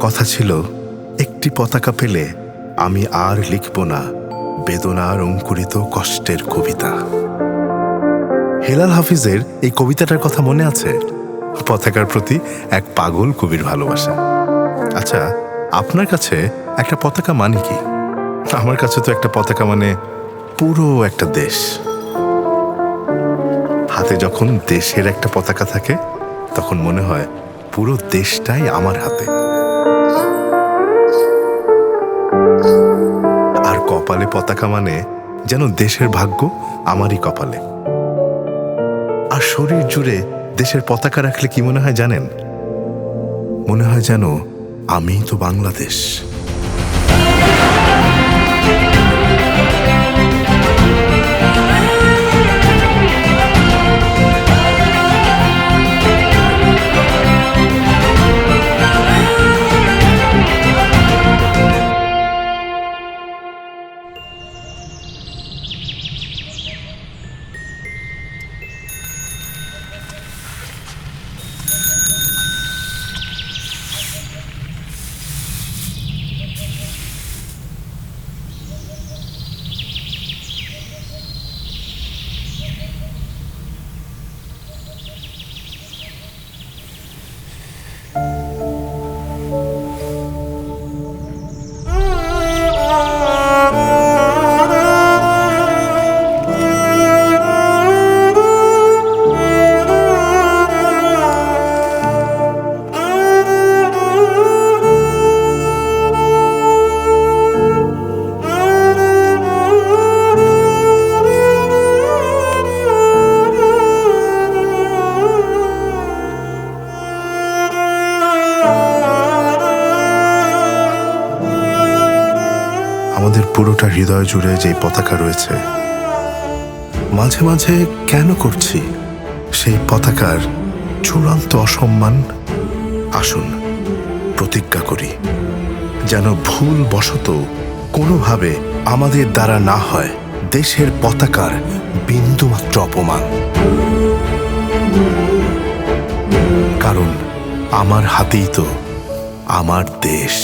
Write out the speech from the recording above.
কথা ছিল, একটি পতাকা পেলে আমি আর লিখব না বেদনার অঙ্কুরিত কষ্টের কবিতা। হেলাল হাফিজের এই কবিতাটার কথা মনে আছে? পতাকার প্রতি এক পাগল কবির ভালোবাসা। আচ্ছা, আপনার কাছে একটা পতাকা মানে কি? আমার কাছে তো একটা পতাকা মানে পুরো একটা দেশ। হাতে যখন দেশের একটা পতাকা থাকে তখন মনে হয় পুরো দেশটাই আমার হাতে। আর কপালে পতাকা মানে যেন দেশের ভাগ্য আমারই কপালে। আর শরীর জুড়ে দেশের পতাকা রাখলে কি মনে হয় জানেন? মনে হয় যেন আমিই তো বাংলাদেশ। আমাদের পুরোটা হৃদয় জুড়ে যে পতাকা রয়েছে, মাঝে মাঝে কেন করছি সেই পতাকার চূড়ান্ত অসম্মান? আসুন প্রতিজ্ঞা করি, যেন ভুল বশত কোনোভাবে আমাদের দ্বারা না হয় দেশের পতাকার বিন্দুমাত্র অপমান। কারণ আমার হাতেই তো আমার দেশ।